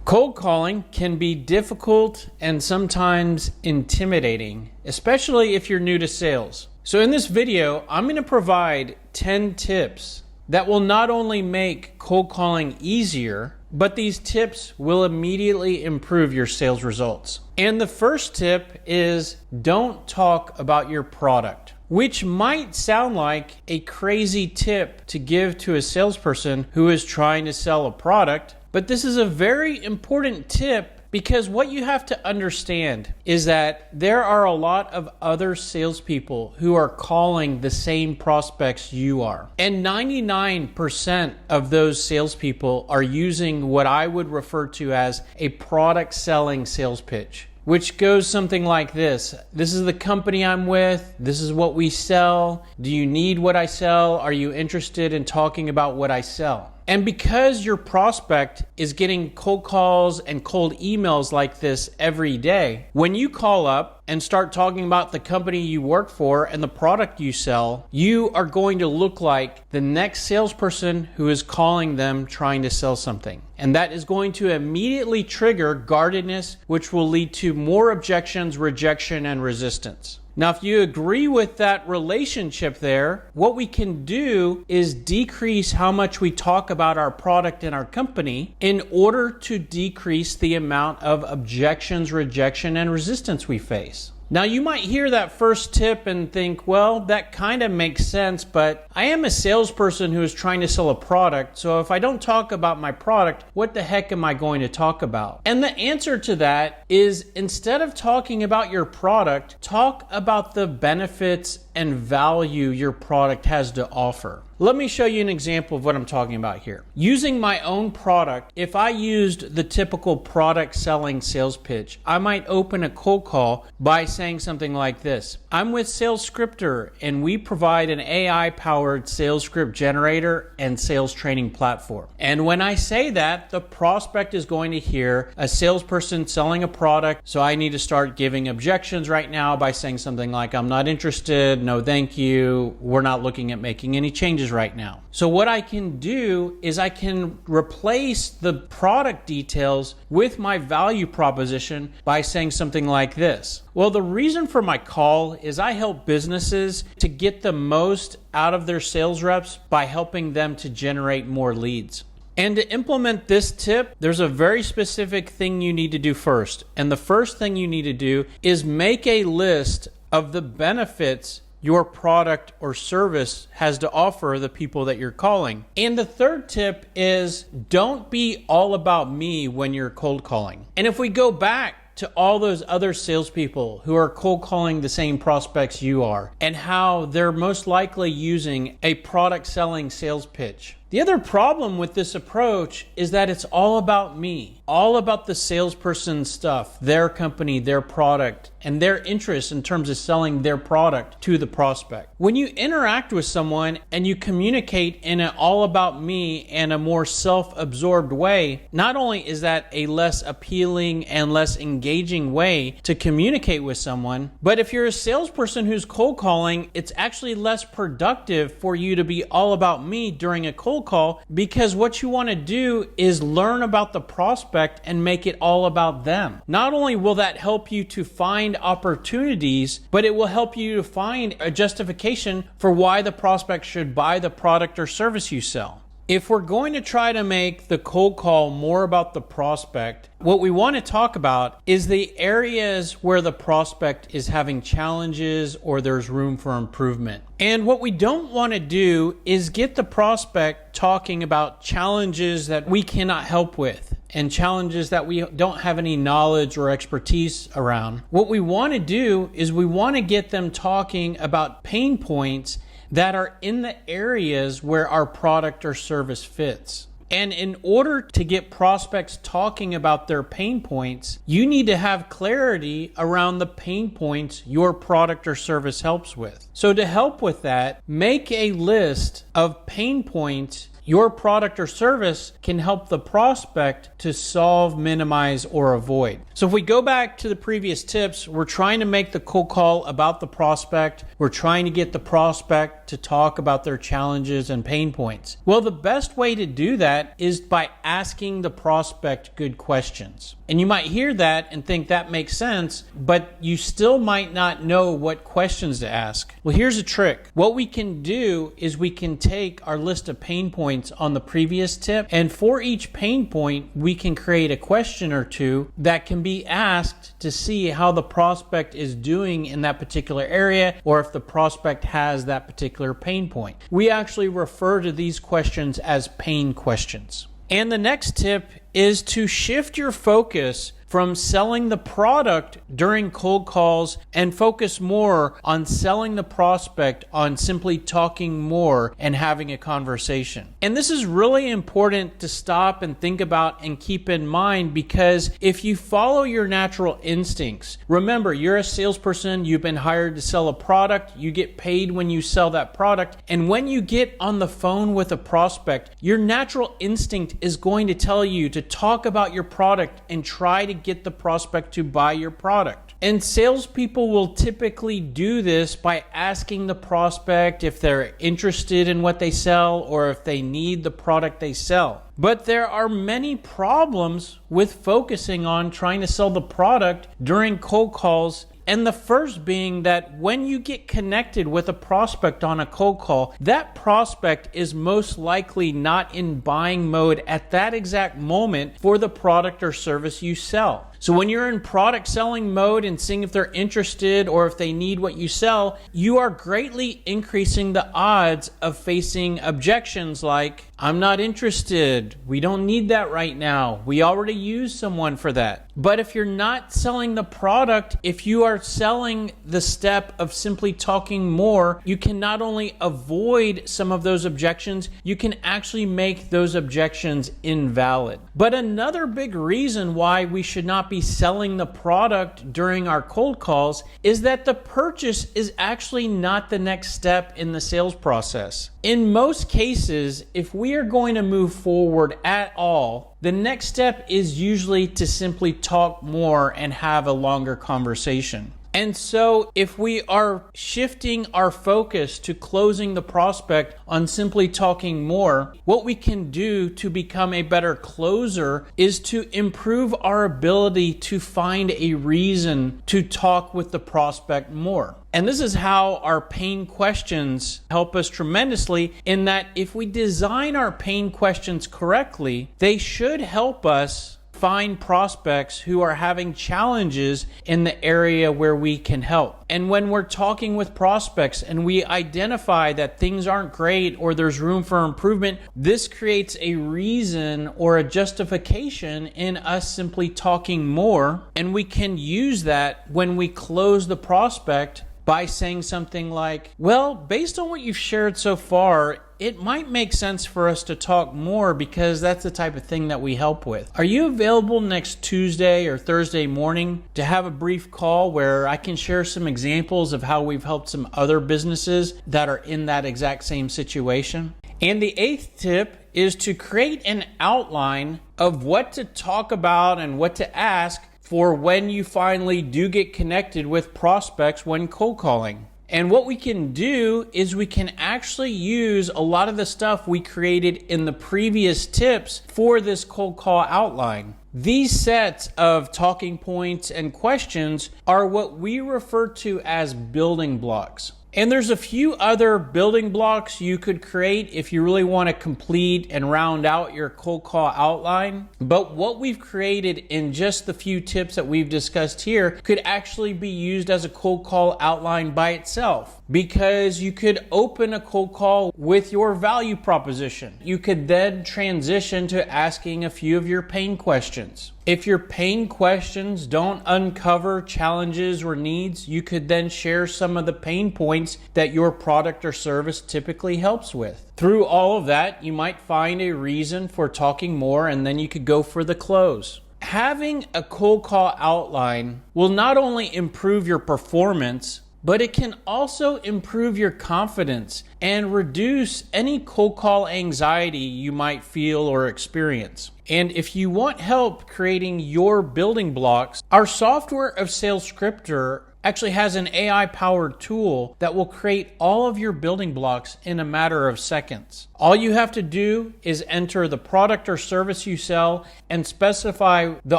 Cold calling can be difficult and sometimes intimidating, especially if you're new to sales. So in this video, I'm going to provide 10 tips that will not only make cold calling easier, but these tips will immediately improve your sales results. And the first tip is don't talk about your product, which might sound like a crazy tip to give to a salesperson who is trying to sell a product. But this is a very important tip because what you have to understand is that there are a lot of other salespeople who are calling the same prospects you are. And 99% of those salespeople are using what I would refer to as a product selling sales pitch, which goes something like this. This is the company I'm with. This is what we sell. Do you need what I sell? Are you interested in talking about what I sell? And because your prospect is getting cold calls and cold emails like this every day, when you call up and start talking about the company you work for and the product you sell, you are going to look like the next salesperson who is calling them trying to sell something. And that is going to immediately trigger guardedness, which will lead to more objections, rejection, and resistance. Now, if you agree with that relationship there, what we can do is decrease how much we talk about our product and our company in order to decrease the amount of objections, rejection, and resistance we face. Now, you might hear that first tip and think, well, that kind of makes sense, but I am a salesperson who is trying to sell a product, so if I don't talk about my product, what the heck am I going to talk about? And the answer to that is instead of talking about your product, talk about the benefits and value your product has to offer. Let me show you an example of what I'm talking about here. Using my own product, if I used the typical product selling sales pitch, I might open a cold call by saying something like this. I'm with Sales Scripter, and we provide an AI-powered sales script generator and sales training platform. And when I say that, the prospect is going to hear a salesperson selling a product, so I need to start giving objections right now by saying something like, I'm not interested, no thank you, we're not looking at making any changes right now. So what I can do is I can replace the product details with my value proposition by saying something like this. Well, the reason for my call is I help businesses to get the most out of their sales reps by helping them to generate more leads. And to implement this tip, there's a very specific thing you need to do first. And the first thing you need to do is make a list of the benefits your product or service has to offer the people that you're calling. And the third tip is don't be all about me when you're cold calling. And if we go back to all those other salespeople who are cold calling the same prospects you are and how they're most likely using a product selling sales pitch. The other problem with this approach is that it's all about me, all about the salesperson's stuff, their company, their product, and their interest in terms of selling their product to the prospect. When you interact with someone and you communicate in an all about me and a more self-absorbed way, not only is that a less appealing and less engaging way to communicate with someone, but if you're a salesperson who's cold calling, it's actually less productive for you to be all about me during a cold call, because what you want to do is learn about the prospect and make it all about them. Not only will that help you to find opportunities, but it will help you to find a justification for why the prospect should buy the product or service you sell. If we're going to try to make the cold call more about the prospect, what we want to talk about is the areas where the prospect is having challenges or there's room for improvement. And what we don't want to do is get the prospect talking about challenges that we cannot help with and challenges that we don't have any knowledge or expertise around. What we want to do is we want to get them talking about pain points that are in the areas where our product or service fits. And in order to get prospects talking about their pain points, you need to have clarity around the pain points your product or service helps with. So to help with that, make a list of pain points your product or service can help the prospect to solve, minimize, or avoid. So if we go back to the previous tips, we're trying to make the cold call about the prospect. We're trying to get the prospect to talk about their challenges and pain points. Well, the best way to do that is by asking the prospect good questions. And you might hear that and think that makes sense, but you still might not know what questions to ask. Well, here's a trick. What we can do is we can take our list of pain points on the previous tip, and for each pain point, we can create a question or two that can be asked to see how the prospect is doing in that particular area, or if the prospect has that particular pain point. We actually refer to these questions as pain questions. And the next tip is to shift your focus from selling the product during cold calls and focus more on selling the prospect, on simply talking more and having a conversation. And this is really important to stop and think about and keep in mind, because if you follow your natural instincts, remember, you're a salesperson, you've been hired to sell a product, you get paid when you sell that product, and when you get on the phone with a prospect, your natural instinct is going to tell you to talk about your product and try to get the prospect to buy your product. And salespeople will typically do this by asking the prospect if they're interested in what they sell or if they need the product they sell. But there are many problems with focusing on trying to sell the product during cold calls. And the first being that when you get connected with a prospect on a cold call, that prospect is most likely not in buying mode at that exact moment for the product or service you sell. So when you're in product selling mode and seeing if they're interested or if they need what you sell, you are greatly increasing the odds of facing objections like, I'm not interested, we don't need that right now, we already use someone for that. But if you're not selling the product, if you are selling the step of simply talking more, you can not only avoid some of those objections, you can actually make those objections invalid. But another big reason why we should not be selling the product during our cold calls is that the purchase is actually not the next step in the sales process. In most cases, if we are going to move forward at all, the next step is usually to simply talk more and have a longer conversation. And so if we are shifting our focus to closing the prospect on simply talking more, what we can do to become a better closer is to improve our ability to find a reason to talk with the prospect more. And this is how our pain questions help us tremendously, in that if we design our pain questions correctly, they should help us find prospects who are having challenges in the area where we can help. And when we're talking with prospects and we identify that things aren't great or there's room for improvement, this creates a reason or a justification in us simply talking more. And we can use that when we close the prospect by saying something like, well, based on what you've shared so far, it might make sense for us to talk more because that's the type of thing that we help with. Are you available next Tuesday or Thursday morning to have a brief call where I can share some examples of how we've helped some other businesses that are in that exact same situation? And the 8th tip is to create an outline of what to talk about and what to ask for when you finally do get connected with prospects when cold calling. And what we can do is we can actually use a lot of the stuff we created in the previous tips for this cold call outline. These sets of talking points and questions are what we refer to as building blocks. And there's a few other building blocks you could create if you really want to complete and round out your cold call outline. But what we've created in just the few tips that we've discussed here could actually be used as a cold call outline by itself, because you could open a cold call with your value proposition. You could then transition to asking a few of your pain questions. If your pain questions don't uncover challenges or needs, you could then share some of the pain points that your product or service typically helps with. Through all of that, you might find a reason for talking more, and then you could go for the close. Having a cold call outline will not only improve your performance, but it can also improve your confidence and reduce any cold call anxiety you might feel or experience. And if you want help creating your building blocks, our software of SalesScripter actually has an AI-powered tool that will create all of your building blocks in a matter of seconds. All you have to do is enter the product or service you sell and specify the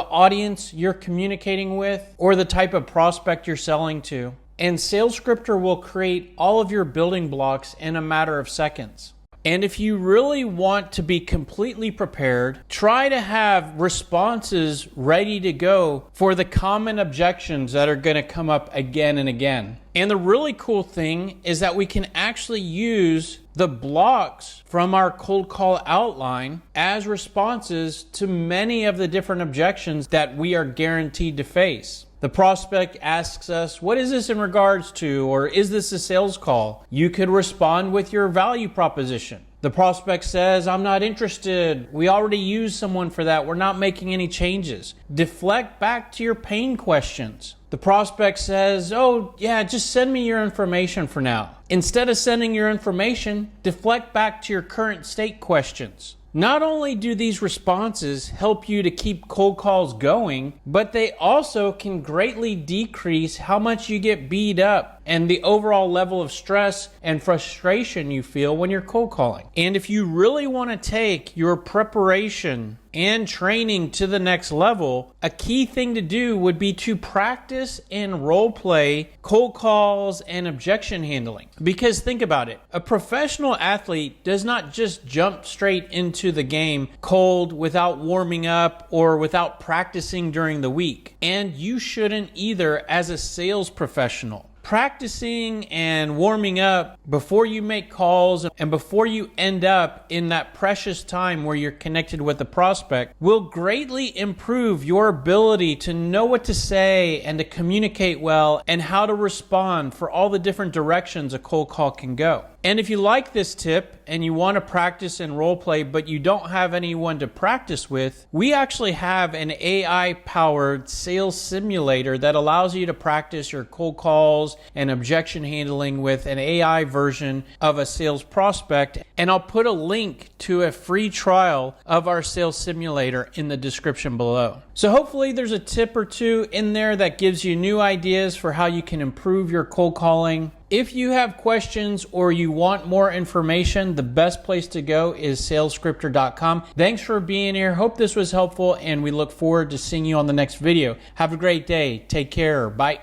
audience you're communicating with or the type of prospect you're selling to. And SalesScripter will create all of your building blocks in a matter of seconds. And if you really want to be completely prepared, try to have responses ready to go for the common objections that are going to come up again and again. And the really cool thing is that we can actually use the blocks from our cold call outline as responses to many of the different objections that we are guaranteed to face. The prospect asks us, what is this in regards to, or is this a sales call? You could respond with your value proposition. The prospect says, I'm not interested. We already used someone for that. We're not making any changes. Deflect back to your pain questions. The prospect says, oh yeah, just send me your information for now. Instead of sending your information, deflect back to your current state questions. Not only do these responses help you to keep cold calls going, but they also can greatly decrease how much you get beat up and the overall level of stress and frustration you feel when you're cold calling. And if you really want to take your preparation and training to the next level, a key thing to do would be to practice and role play cold calls and objection handling. Because think about it, a professional athlete does not just jump straight into the game cold without warming up or without practicing during the week. And you shouldn't either as a sales professional. Practicing and warming up before you make calls and before you end up in that precious time where you're connected with the prospect will greatly improve your ability to know what to say and to communicate well and how to respond for all the different directions a cold call can go. And if you like this tip and you want to practice and role play, but you don't have anyone to practice with, we actually have an AI-powered sales simulator that allows you to practice your cold calls and objection handling with an AI version of a sales prospect. And I'll put a link to a free trial of our sales simulator in the description below. So hopefully there's a tip or two in there that gives you new ideas for how you can improve your cold calling. If you have questions or you want more information, the best place to go is salesscripter.com. Thanks for being here. Hope this was helpful, and we look forward to seeing you on the next video. Have a great day. Take care. Bye.